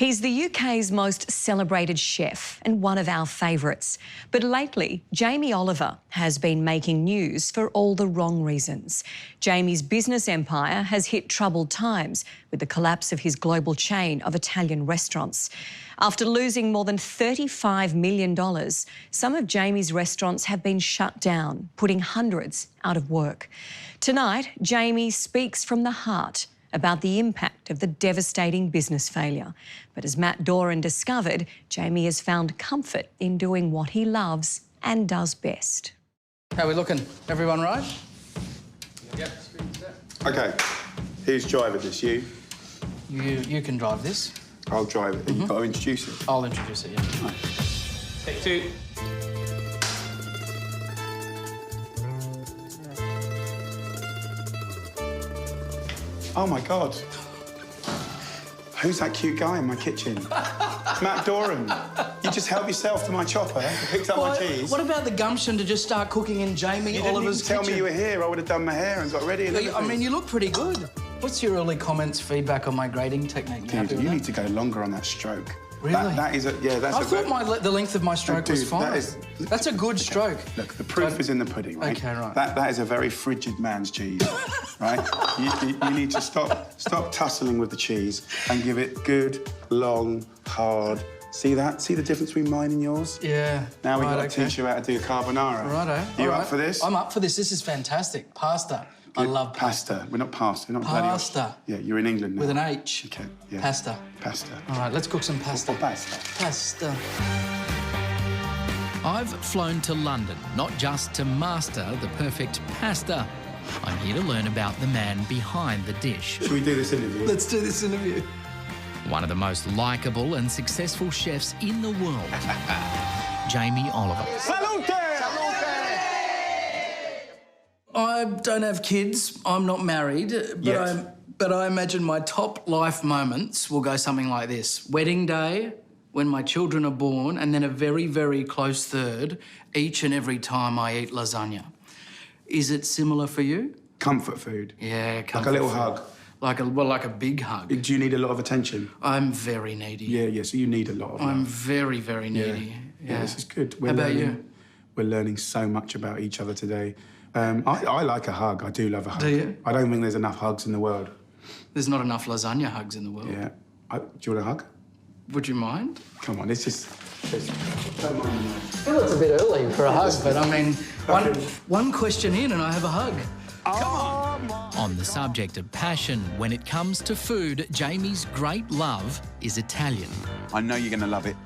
He's the UK's most celebrated chef and one of our favourites. But lately, Jamie Oliver has been making news for all the wrong reasons. Jamie's business empire has hit troubled times with the collapse of his global chain of Italian restaurants. After losing more than $35 million, some of Jamie's restaurants have been shut down, putting hundreds out of work. Tonight, Jamie speaks from the heart about the impact of the devastating business failure. But as Matt Doran discovered, Jamie has found comfort in doing what he loves and does best. How are we looking? Everyone right? Yep. OK, who's driving this, you? You can drive this. I'll drive it. You've got to introduce it. I'll introduce it, yeah. Right. Take two. Oh, my God. Who's that cute guy in my kitchen? Matt Doran. You just helped yourself to my chopper, picked up my cheese. What about the gumption to just start cooking in Jamie Oliver's kitchen? Tell me you were here. I would have done my hair and got ready and everything. I mean, you look pretty good. What's your early comments, feedback on my grading technique? Dude, you need to go longer on that stroke. Really? That is a... Yeah, that's I thought the length of my stroke was fine. That's a good stroke. Look, the proof is in the pudding, right? OK, right. That is a very frigid man's cheese, right? You need to stop tussling with the cheese and give it good, long, hard... See that? See the difference between mine and yours? Yeah. Now we've got to teach you how to do carbonara. Righto. You up for this? I'm up for this. This is fantastic. Pasta. Good. I love pasta. We're not pasta. We're not pasta. Yeah, you're in England now. With an H. OK, yeah. Pasta. Pasta. All right, let's cook some pasta. Pasta. Pasta. I've flown to London, not just to master the perfect pasta. I'm here to learn about the man behind the dish. Should we do this interview? Let's do this interview. One of the most likeable and successful chefs in the world, Jamie Oliver. Salute! I don't have kids. I'm not married, but I imagine my top life moments will go something like this: wedding day, when my children are born, and then a very, very close third each and every time I eat lasagna. Is it similar for you? Comfort food. Yeah, comfort Like a little food. hug. Like a big hug. Do you need a lot of attention? I'm very needy. Yeah, so you need a lot of I'm love. very, very needy. Yeah, this is good. How about you? We're learning so much about each other today. I like a hug. I do love a hug. Do you? I don't think there's enough hugs in the world. There's not enough lasagna hugs in the world. Yeah. Do you want a hug? Would you mind? Come on, it's just... Don't mind me. Well, it's a bit early for a hug, but I mean, one question in and I have a hug. On the subject of passion, when it comes to food, Jamie's great love is Italian. I know you're going to love it.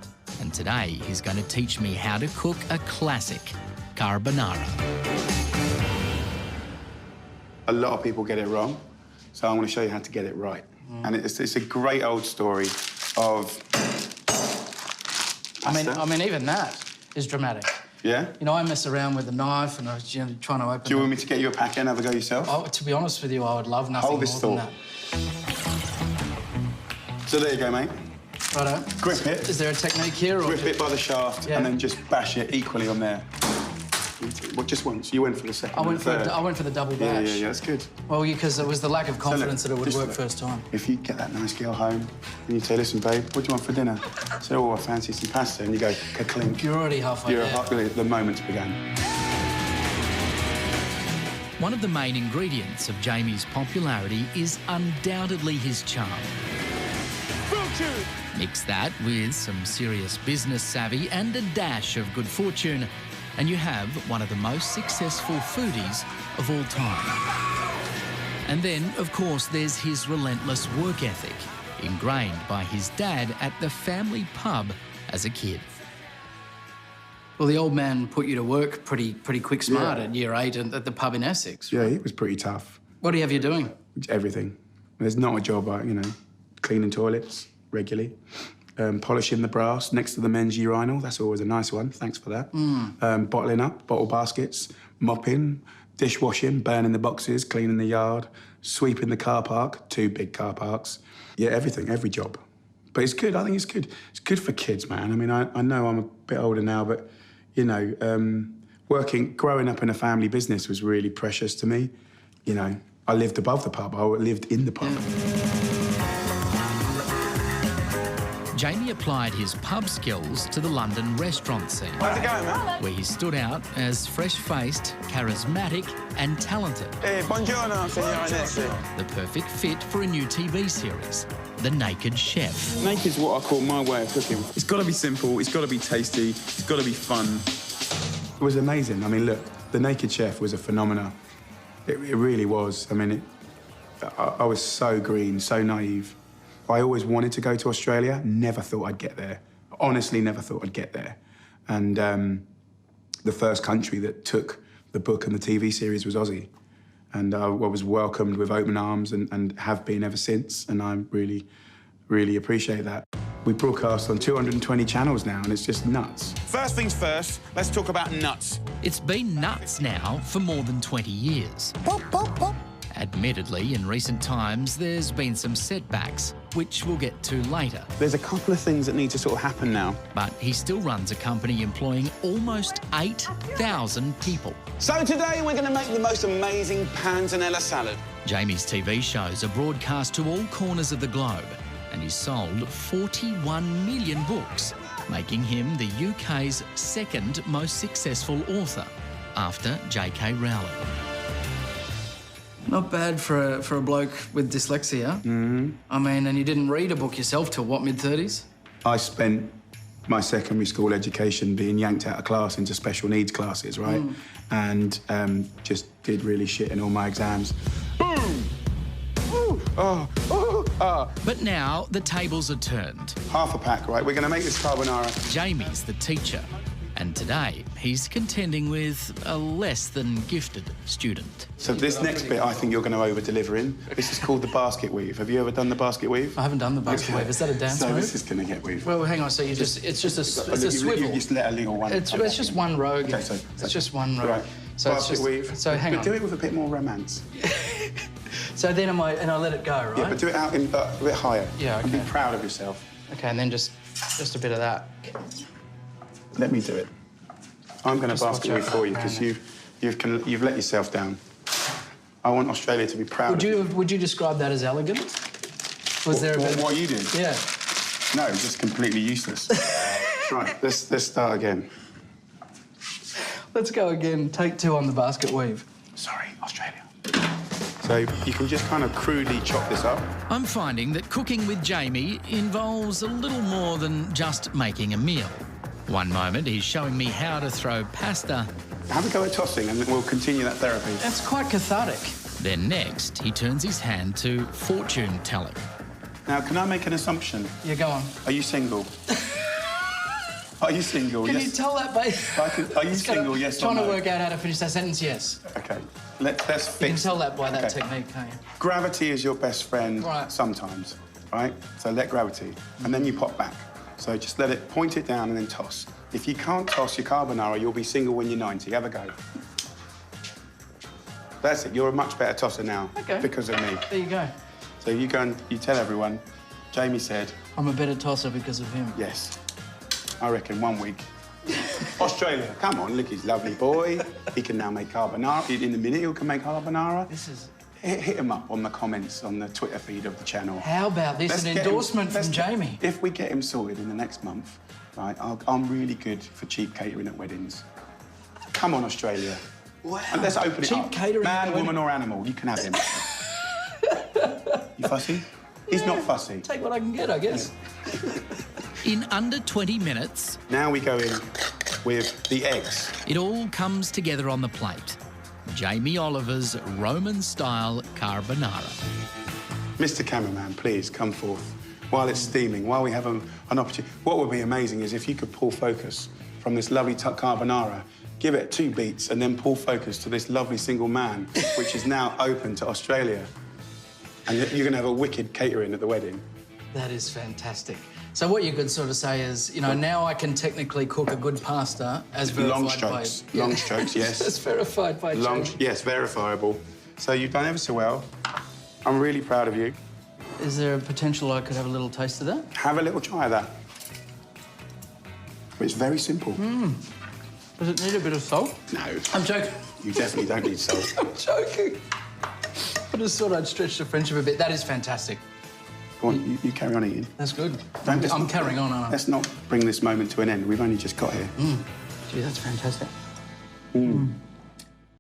And today, he's going to teach me how to cook a classic, carbonara. A lot of people get it wrong, so I'm going to show you how to get it right. And it's a great old story of pasta. I mean, even that is dramatic. Yeah? You know, I mess around with a knife and I was trying to open. Do you want me to get you a packet and have a go yourself? Oh, to be honest with you, I would love nothing Hold this more thought. than that. So there you go, mate. Righto. Grip it. Is there a technique here? Or Grip it by the shaft and then just bash it equally on there. Well, just once. You went for the second. I went for the double bash. Yeah, that's good. Well, because it was the lack of confidence that it would work look, first time. If you get that nice girl home and you say, listen, babe, what do you want for dinner? Say, oh, I fancy some pasta. And you go, ka-clink. You're already halfway there. The moment's begun. One of the main ingredients of Jamie's popularity is undoubtedly his charm. Mix that with some serious business savvy and a dash of good fortune, and you have one of the most successful foodies of all time. And then, of course, there's his relentless work ethic, ingrained by his dad at the family pub as a kid. Well, the old man put you to work pretty quick smart at year 8 at the pub in Essex. Yeah, he was pretty tough. What do you have you doing? Everything. There's not a job, cleaning toilets regularly, polishing the brass next to the men's urinal. That's always a nice one. Thanks for that. Bottling up, bottle baskets, mopping, dishwashing, burning the boxes, cleaning the yard, sweeping the car park, 2 big car parks. Yeah, everything, every job. But it's good. I think it's good. It's good for kids, man. I mean, I know I'm a bit older now, but, growing up in a family business was really precious to me. I lived above the pub. I lived in the pub. Jamie applied his pub skills to the London restaurant scene, How's it going, man? where he stood out as fresh-faced, charismatic and talented. Hey, buongiorno, signora Nessie. The perfect fit for a new TV series, The Naked Chef. Naked's what I call my way of cooking. It's got to be simple, it's got to be tasty, it's got to be fun. It was amazing. I mean, look, The Naked Chef was a phenomenon. It really was. I mean, I was so green, so naive. I always wanted to go to Australia, never thought I'd get there. Honestly, never thought I'd get there. And the first country that took the book and the TV series was Aussie. And I was welcomed with open arms and have been ever since. And I really, really appreciate that. We broadcast on 220 channels now, and it's just nuts. First things first, let's talk about nuts. It's been nuts now for more than 20 years. Admittedly, in recent times, there's been some setbacks, which we'll get to later. There's a couple of things that need to sort of happen now. But he still runs a company employing almost 8,000 people. So today we're going to make the most amazing panzanella salad. Jamie's TV shows are broadcast to all corners of the globe, and he's sold 41 million books, making him the UK's second most successful author, after J.K. Rowling. Not bad for a bloke with dyslexia. I mean, and you didn't read a book yourself till, what, mid-30s? I spent my secondary school education being yanked out of class into special needs classes, right? And just did really shit in all my exams. Boom! Ooh, oh, oh, oh. But now the tables are turned. Half a pack, right? We're going to make this carbonara. Jamie's the teacher, and today he's contending with a less than gifted student. So this next bit, I think you're going to over-deliver in. This is called the basket weave. Have you ever done the basket weave? I haven't done the basket wave. Is that a dance So move? this is going to get weaved. Well, hang on. So it's just a swivel. You just let a little one. It's just one row. Okay, so it's just one row. Right. So basket it's just, weave. So hang but on. do it with a bit more romance. So then I let it go, right? Yeah, but do it out in a bit higher. Yeah, And be okay. proud of yourself. Okay, and then just a bit of that. Let me do it. I'm going to Just basket watch weave out for you around because you've let yourself down. I want Australia to be proud of you. Would you describe that as elegant? Was there a bit? What you did? Yeah. No, just completely useless. Right, let's start again. Let's go again. Take 2 on the basket weave. Sorry, Australia. So you can just kind of crudely chop this up. I'm finding that cooking with Jamie involves a little more than just making a meal. One moment he's showing me how to throw pasta. Have a go at tossing and we'll continue that therapy. That's quite cathartic. Then next, he turns his hand to fortune telling. Now, can I make an assumption? Yeah, go on. Are you single? Are you single? Can Yes. you tell that, babe? Are you single? Yes or Trying no? to work out how to finish that sentence. Yes. Okay. Let's fix. You can tell that by that Okay. technique, can't you? Gravity is your best friend Right. sometimes, right? So let gravity, and then you pop back. So just let it, point it down and then toss. If you can't toss your carbonara, you'll be single when you're 90. Have a go. That's it. You're a much better tosser now Okay. because of me. There you go. So you go and you tell everyone, Jamie said, I'm a better tosser because of him. yes. I reckon 1 week. Australia, come on, look, he's a lovely boy. He can now make carbonara. In a minute, he can make carbonara. This is. Hit him up on the comments on the Twitter feed of the channel. How about this? Let's An get him- endorsement let's from get- Jamie. If we get him sorted in the next month, right, I'm really good for cheap catering at weddings. Come on, Australia. Wow. And let's open it Cheap up. catering at Man, a woman, or animal, you can have him. You fussy? He's not fussy. Take what I can get, I guess. In under 20 minutes, Now we go in with the eggs. it all comes together on the plate. Jamie Oliver's Roman-style carbonara. Mr. Cameraman, please come forth. While it's steaming, while we have an opportunity. What would be amazing is if you could pull focus from this lovely carbonara, give it 2 beats, and then pull focus to this lovely single man, which is now open to Australia. And you're going to have a wicked catering at the wedding. That is fantastic. So what you could sort of say is, you know, now I can technically cook a good pasta as verified Long strokes. by... Long strokes, yes. As verified by Jamie. Yes, verifiable. So you've done ever so well. I'm really proud of you. Is there a potential I could have a little taste of that? Have a little try of that. It's very simple. Does it need a bit of salt? No, I'm joking. you definitely don't need salt. I'm joking. I just thought I'd stretch the friendship a bit. That is fantastic. Go on, you carry on eating. That's good. Don't- I'm carrying on, aren't I? Let's not bring this moment to an end. We've only just got here. Gee, that's fantastic.